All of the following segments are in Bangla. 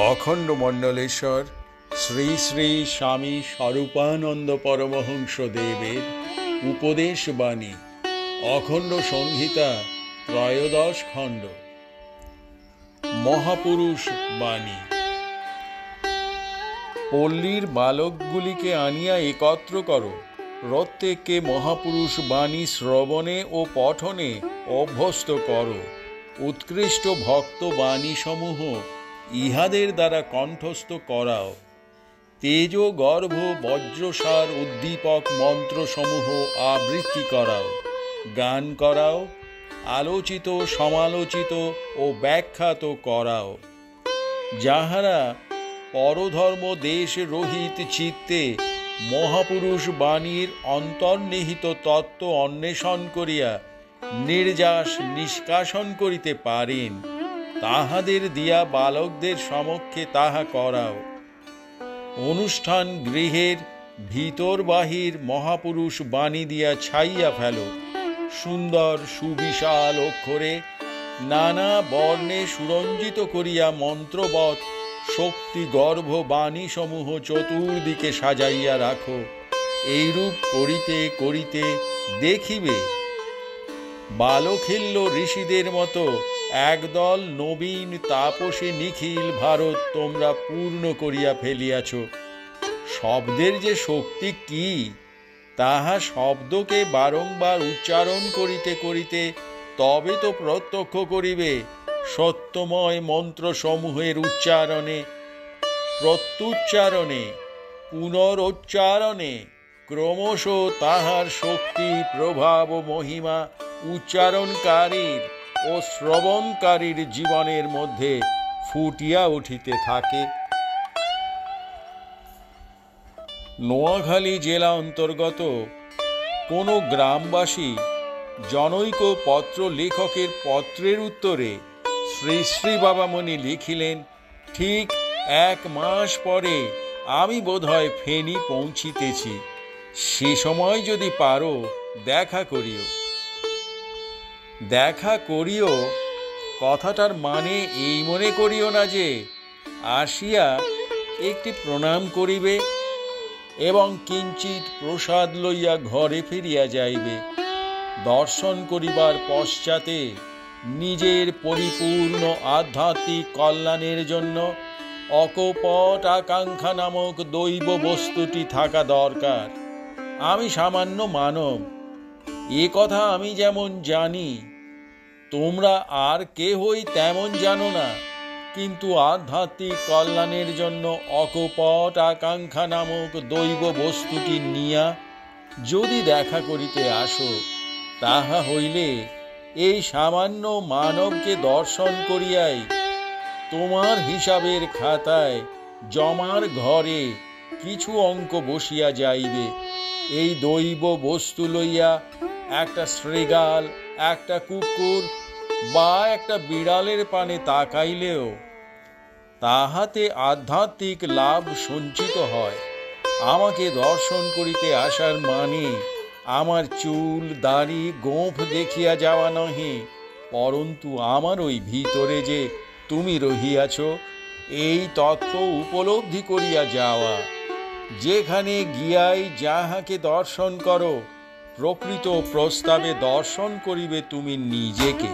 অখণ্ড মণ্ডলেশ্বর শ্রী শ্রী স্বামী স্বরূপানন্দ পরমহংস দেবের উপদেশ বাণী অখণ্ড সংহিতা ত্রয়োদশ খণ্ড মহাপুরুষ বাণী। পল্লীর বালকগুলিকে আনিয়া একত্র করো, প্রত্যেককে মহাপুরুষ বাণী শ্রবণে ও পঠনে অভ্যস্ত করো। উৎকৃষ্ট ভক্ত বাণী সমূহ ইহাদের দ্বারা কণ্ঠস্থ করাও। তেজ গর্ভ বজ্রসার উদ্দীপক মন্ত্রসমূহ আবৃত্তি করাও, গান করাও, আলোচিত সমালোচিত ও ব্যাখ্যাত করাও। যাহারা পরধর্ম দেশ রহিত চিত্তে মহাপুরুষ বাণীর অন্তর্নিহিত তত্ত্ব অন্বেষণ করিয়া নির্যাস নিষ্কাশন করিতে পারেন, তাহাদের দিয়া বালকদের সমক্ষে তাহা করাও। অনুষ্ঠান গৃহের ভিতর বাহির মহাপুরুষ বাণী দিয়া ছাইয়া ফেলো। সুন্দর সুবিশাল অক্ষরে নানা বর্ণে সুরঞ্জিত করিয়া মন্ত্রবৎ শক্তি গর্ভ বাণী সমূহ চতুর্দিকে সাজাইয়া রাখো। এইরূপ করিতে করিতে দেখিবে বালখিল্য ঋষিদের মতো একদল নবীন তাপসী নিখিল ভারত তোমরা পূর্ণ করিয়া ফেলিয়াছ। শব্দের যে শক্তি কি, তাহা শব্দকে বারংবার উচ্চারণ করিতে করিতে তবে তো প্রত্যক্ষ করিবে। সত্যময় মন্ত্রসমূহের উচ্চারণে, প্রত্যুচ্চারণে, পুনরুচ্চারণে ক্রমশ তাহার শক্তি প্রভাব ও মহিমা উচ্চারণকারীর ও শ্রবণকারীর জীবনের মধ্যে ফুটিয়া উঠিতে থাকে। নোয়াখালী জেলা অন্তর্গত কোনো গ্রামবাসী জনৈক পত্র লেখকের পত্রের উত্তরে শ্রী শ্রী বাবামণি লিখিলেন, ঠিক 1 মাস পরে আমি বোধহয় ফেনী পৌঁছিতেছি। সে সময় যদি পারো দেখা করিও। দেখা করিও কথাটার মানে এই মনে করিও না যে আসিয়া একটি প্রণাম করিবে এবং কিঞ্চিত প্রসাদ লইয়া ঘরে ফিরিয়া যাইবে। দর্শন করিবার পশ্চাতে নিজের পরিপূর্ণ আধ্যাত্মিক কল্যাণের জন্য অকপট আকাঙ্ক্ষা নামক দৈব বস্তুটি থাকা দরকার। আমি সামান্য মানব, এ কথা আমি যেমন জানি, তোমরা আর কেহই তেমন জানো না। কিন্তু আধ্যাত্মিক কল্যাণের জন্য অকপট আকাঙ্ক্ষা নামক দৈব বস্তুটি নিয়া যদি দেখা করিতে আসো, তাহা হইলে এই সামান্য মানবকে দর্শন করিয়াই তোমার হিসাবের খাতায় জমার ঘরে কিছু অঙ্ক বসিয়া যাইবে। এই দৈব বস্তু লইয়া একটা শৃগাল, একটা কুকুর বা একটা বিড়ালের পানে তাকাইলেও তাহাতে আধ্যাত্মিক লাভ সঞ্চিত হয়। আমাকে দর্শন করিতে আসার মানে আমার চুল দাড়ি গোঁফ দেখিয়া যাওয়া নহে, পরন্তু আমার ওই ভিতরে যে তুমি রহিয়াছ এই তত্ত্ব উপলব্ধি করিয়া যাওয়া। যেখানে গিয়াই যাহাকে দর্শন করো, প্রকৃত প্রস্তাবে দর্শন করিবে তুমি নিজেকে।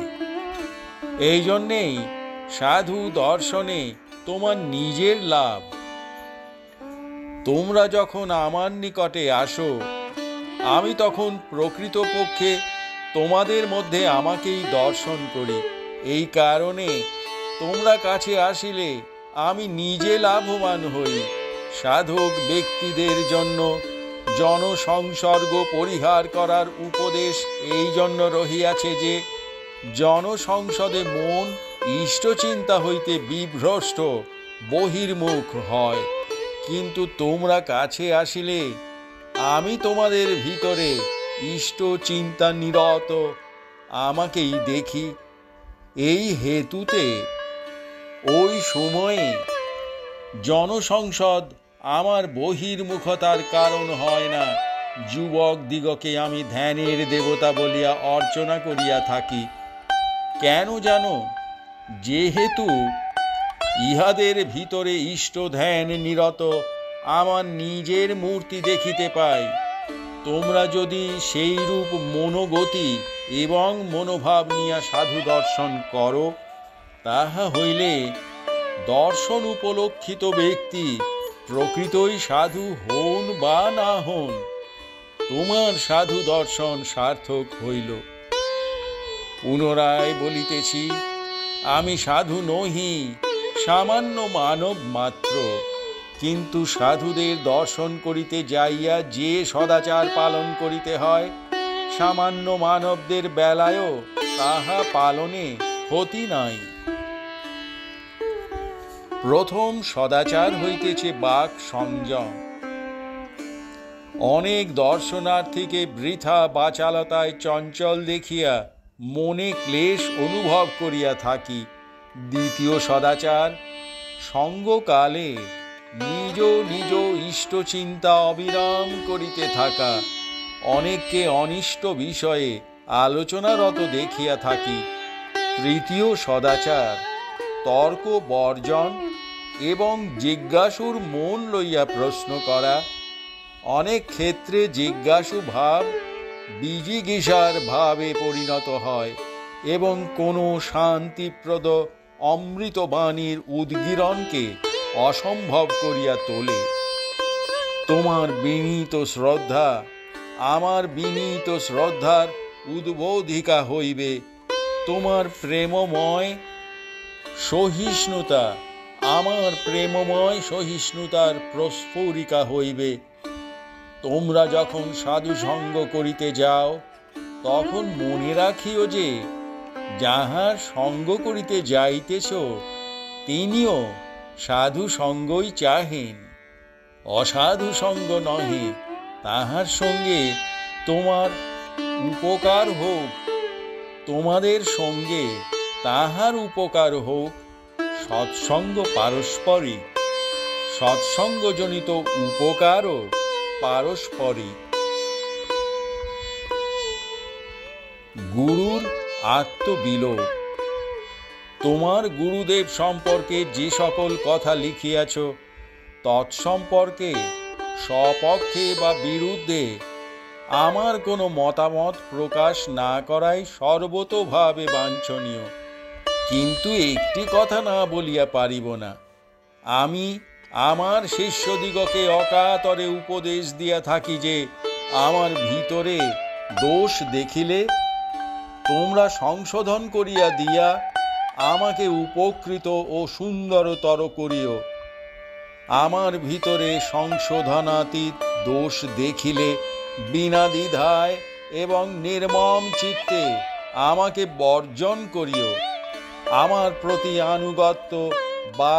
এই জন্যেই সাধু দর্শনে তোমার নিজের লাভ। তোমরা যখন আমার নিকটে আসো, আমি তখন প্রকৃতপক্ষে তোমাদের মধ্যে আমাকেই দর্শন করি। এই কারণে তোমরা কাছে আসিলে আমি নিজে লাভবান হই। সাধক ব্যক্তিদের জন্য জনসংসর্গ পরিহার করার উপদেশ এই জন্য রহিয়াছে যে জনসংসদে মন ইষ্টচিন্তা হইতে বিভ্রষ্ট বহির্মুখ হয়। কিন্তু তোমরা কাছে আসিলে আমি তোমাদের ভিতরে ইষ্ট চিন্তা নিরত আমাকেই দেখি। এই হেতুতে ওই সময়ে জনসংসদ আমার বহির্মুখতার কারণ হয় না। যুবক দিগকে আমি ধ্যানের দেবতা বলিয়া অর্চনা করিয়া থাকি। কেন জানো? যেহেতু ইহাদের ভিতরে ইষ্ট ধ্যান নিরত আমার নিজের মূর্তি দেখিতে পাই। তোমরা যদি সেই রূপ মনোগতি এবং মনোভাব নিয়া সাধু দর্শন করো, তাহা হইলে দর্শন উপলক্ষিত ব্যক্তি প্রকৃতই সাধু হন বা না হন, তোমার সাধু দর্শন সার্থক হইল। পুনরায় বলিতেছি, আমি সাধু নহি, সামান্য মানব মাত্র। কিন্তু সাধুদের দর্শন করিতে যাইয়া যে সদাচার পালন করিতে হয়, সামান্য মানবদের বেলায়ও তাহা পালনে ক্ষতি নাই। প্রথম সদাচার হইতেছে বাক সংযম। অনেক দর্শনার্থীকে বৃথা বাচালতায় চঞ্চল দেখিয়া মনে ক্লেশ অনুভব করিয়া থাকি। দ্বিতীয় সদাচার সঙ্গকালে নিজ নিজ ইষ্ট চিন্তা অবিরাম করিতে থাকা। অনেককে অনিষ্ট বিষয়ে আলোচনারত দেখিয়া থাকি। তৃতীয় সদাচার তর্ক বর্জন এবং জিজ্ঞাসুর মন লইয়া প্রশ্ন করা। অনেক ক্ষেত্রে জিজ্ঞাসু ভাব বিজিগীষার ভাবে পরিণত হয় এবং কোনো শান্তিপ্রদ অমৃতবাণীর উদ্গীরণকে অসম্ভব করিয়া তোলে। তোমার বিনীত শ্রদ্ধা আমার বিনীত শ্রদ্ধার উদ্বোধিকা হইবে, তোমার প্রেমময় সহিষ্ণুতা আমার প্রেমময় সহিষ্ণুতার প্রস্ফুরিকা হইবে। তোমরা যখন সাধু সঙ্গ করিতে যাও, তখন মনে রাখিও যে যাহার সঙ্গ করিতে যাইতেছ তিনিও সাধু সঙ্গই চাহেন, অসাধু সঙ্গ নহে। তাহার সঙ্গে তোমার উপকার হোক, তোমাদের সঙ্গে তাহার উপকার হোক। সৎসঙ্গ পারস্পরিক, সৎসঙ্গজনিত উপকারও পারস্পরিক। গুরুর আত্মবিলোপ। তোমার গুরুদেব সম্পর্কে যে সকল কথা লিখিয়াছ, তৎসম্পর্কে স্বপক্ষে বা বিরুদ্ধে আমার কোনো মতামত প্রকাশ না করাই সর্বতোভাবে বাঞ্ছনীয়। কিন্তু একটি কথা না বলিয়া পারিব না। আমি আমার শিষ্যদিগকে অকাতরে উপদেশ দিয়া থাকি যে আমার ভিতরে দোষ দেখিলে তোমরা সংশোধন করিয়া দিয়া আমাকে উপকৃত ও সুন্দরতর করিও। আমার ভিতরে সংশোধনাতীত দোষ দেখিলে বিনা দ্বিধায় এবং নির্মম চিত্তে আমাকে বর্জন করিও। আমার প্রতি আনুগত্য বা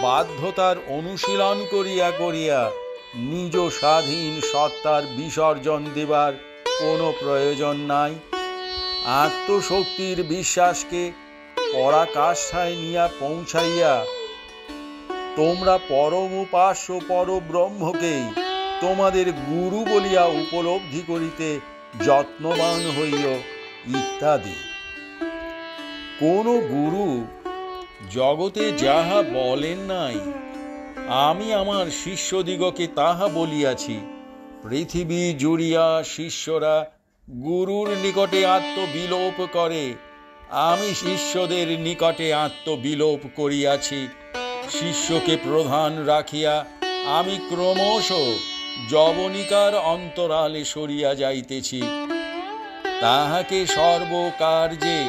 বাধ্যতার অনুশীলন করিয়া করিয়া নিজ স্বাধীন সত্তার বিসর্জন দেবার কোনো প্রয়োজন নাই। আত্মশক্তির বিশ্বাসকে পরাকাষ্ঠায় নিয়া পৌঁছাইয়া তোমরা পরম উপাস্য পরব্রহ্মকেই তোমাদের গুরু বলিয়া উপলব্ধি করিতে যত্নবান হইও ইত্যাদি। কোন গুরু জগতে যাহা বলেন নাই, আমি আমার শিষ্যদিগকে তাহা বলিয়াছি। পৃথিবী জুড়িয়া শিষ্যরা গুরুর নিকটে আত্মবিলোপ করে, আমি শিষ্যদের নিকটে আত্মবিলোপ করিয়াছি। শিষ্যকে প্রধান রাখিয়া আমি ক্রমশ যবনিকার অন্তরালে সরিয়া যাইতেছি। তাহাকে সর্বকার্যে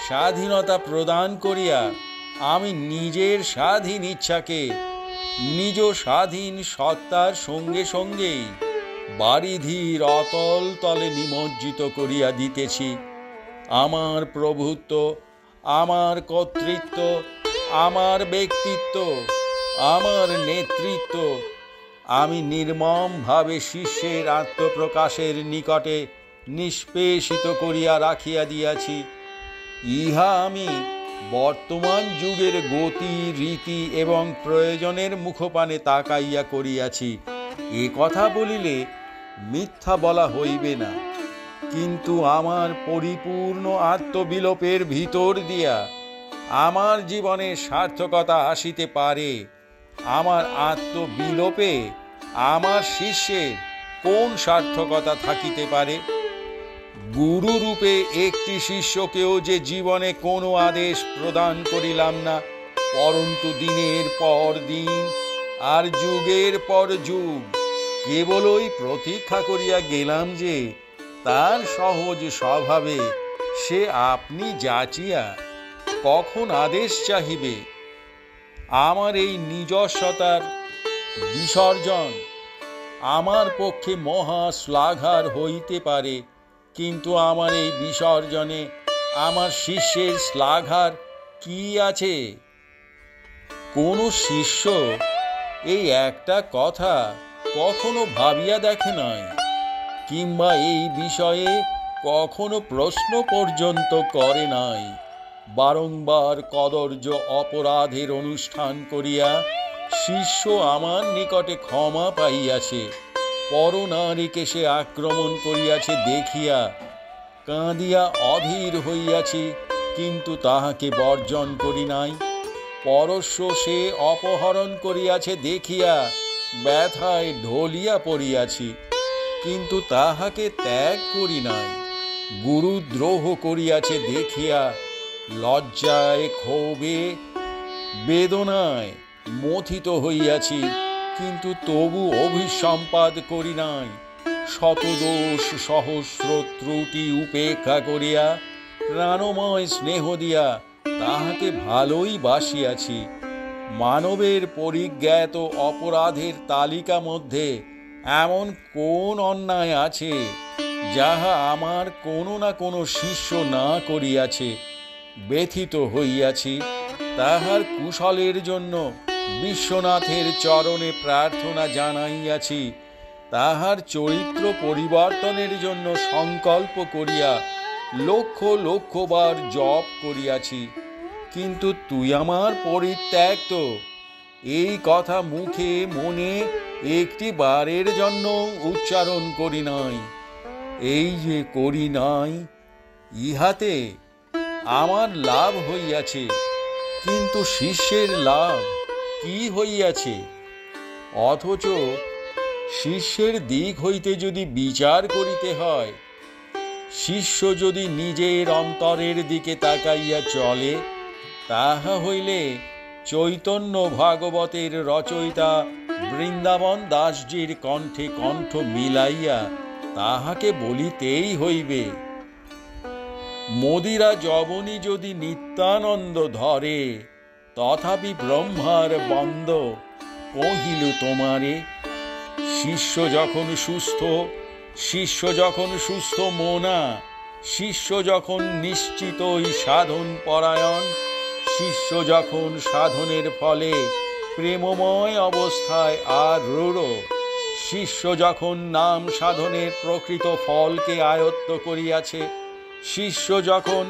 স্বাধীনতা প্রদান করিয়া আমি নিজের স্বাধীন ইচ্ছাকে নিজ স্বাধীন সত্তার সঙ্গে সঙ্গেই বারিধির অতল তলে নিমজ্জিত করিয়া দিতেছি। আমার প্রভুত্ব, আমার কর্তৃত্ব, আমার ব্যক্তিত্ব, আমার নেতৃত্ব আমি নির্মমভাবে শিষ্যের আত্মপ্রকাশের নিকটে নিষ্পেষিত করিয়া রাখিয়া দিয়াছি। ইহা আমি বর্তমান যুগের গতি, রীতি এবং প্রয়োজনের মুখপানে তাকাইয়া করিয়াছি। এ কথা বলিলে মিথ্যা বলা হইবে না। কিন্তু আমার পরিপূর্ণ আত্মবিলোপের ভিতর দিয়া আমার জীবনে সার্থকতা আসিতে পারে, আমার আত্মবিলোপে আমার শিষ্যের কোন সার্থকতা থাকিতে পারে? গুরুরূপে একটি শিষ্যকেও যে জীবনে কোনো আদেশ প্রদান করিলাম না, পরন্তু দিনের পর দিন আর যুগের পর যুগ কেবলই প্রতীক্ষা করিয়া গেলাম যে তার সহজ স্বভাবে সে আপনি যাচিয়া কখন আদেশ চাহিবে। আমার এই নিজস্বতার বিসর্জন আমার পক্ষে মহা শ্লাঘার হইতে পারে, কিন্তু আমার এই বিসর্জনে আমার শিষ্যের শ্লাঘার কি আছে? কোন শিষ্য এই একটা কথা কখনো ভাবিয়া দেখে নাই, কিংবা এই বিষয়ে কখনো প্রশ্ন পর্যন্ত করে নাই। বারংবার কদর্য অপরাধের অনুষ্ঠান করিয়া শিষ্য আমার নিকটে ক্ষমা পাইয়াছে, পরনারীকে সে আক্রমণ করিয়াছে দেখিয়া কাঁদিয়া অধীর হইয়াছি, কিন্তু তাহাকে বর্জন করি নাই। পরশ্ব সে অপহরণ করিয়াছে দেখিয়া ব্যথায় ঢলিয়া পড়িয়াছি, কিন্তু তাহাকে ত্যাগ করি নাই। গুরুদ্রোহ করিয়াছে দেখিয়া লজ্জায় ক্ষোভে বেদনায় মথিত হইয়াছি, কিন্তু তবু অভিসম্পাদ করি নাই। শতদোষ সহস্র ত্রুটি উপেক্ষা করিয়া প্রাণময় স্নেহ দিয়া তাহাকে ভালোই বাসিয়াছি। মানবের পরিজ্ঞাত অপরাধের তালিকা মধ্যে এমন কোন অন্যায় আছে যাহা আমার কোনো না কোনো শিষ্য না করিয়াছে? ব্যথিত হইয়াছি, তাহার কুশলের জন্য বিশ্বনাথের চরণে প্রার্থনা জানাইয়াছি, তাহার চরিত্র পরিবর্তনের জন্য সংকল্প করিয়া লক্ষ লক্ষবার জপ করিয়াছি, কিন্তু তুই আমার পরিত্যক্ত এই কথা মুখে মনে একটি বারের জন্য উচ্চারণ করি নাই। এই যে করি নাই, ইহাতে আমার লাভ হইয়াছে, কিন্তু শিষ্যের লাভ কি হইয়াছে? অথচ শিষ্যের দিক হইতে যদি বিচার করিতে হয়, শিষ্য যদি নিজের অন্তরের দিকে তাকাইয়া চলে, তাহা হইলে চৈতন্য ভাগবতের রচয়িতা বৃন্দাবন দাসজির কণ্ঠে কণ্ঠ মিলাইয়া তাহাকে বলিতেই হইবে, মদিরা যবনী যদি নিত্যানন্দ ধরে, তথাপি ব্রহ্মার বন্দ কহিল তোমারে। শিষ্য যখন সুস্থ মোনা, শিষ্য যখন নিশ্চিতই সাধন পরায়ণ, শিষ্য যখন সাধনের ফলে প্রেমময় অবস্থায় আর রূঢ়, শিষ্য যখন নাম সাধনের প্রকৃত ফলকে আয়ত্ত করিয়াছে, শিষ্য যখন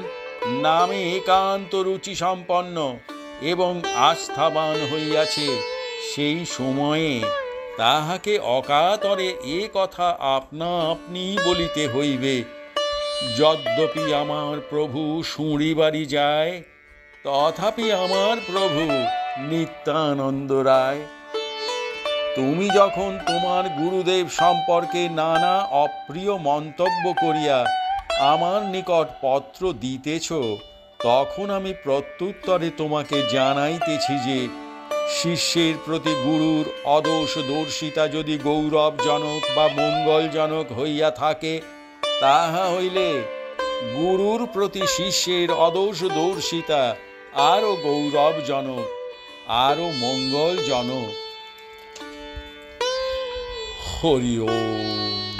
নামে একান্ত রুচি সম্পন্ন এবং আস্থাবান হইয়াছে, সেই সময়ে তাহাকে অকাতরে এ কথা আপনা আপনি বলিতে হইবে, যদ্যপি আমার প্রভু শুঁড়িবাড়ি যায়, তথাপি আমার প্রভু নিত্যানন্দ রায়। তুমি যখন তোমার গুরুদেব সম্পর্কে নানা অপ্রিয় মন্তব্য করিয়া আমার নিকট পত্র দিতেছ, তখন আমি প্রত্যুত্তরে তোমাকে জানাইতেছি যে শিষ্যের প্রতি গুরুর অদোষদর্শিতা যদি গৌরবজনক বা মঙ্গলজনক হইয়া থাকে, তাহা হইলে গুরুর প্রতি শিষ্যের অদোষদর্শিতা আরো গৌরবজনক, আরো মঙ্গলজনক। হরি ওম।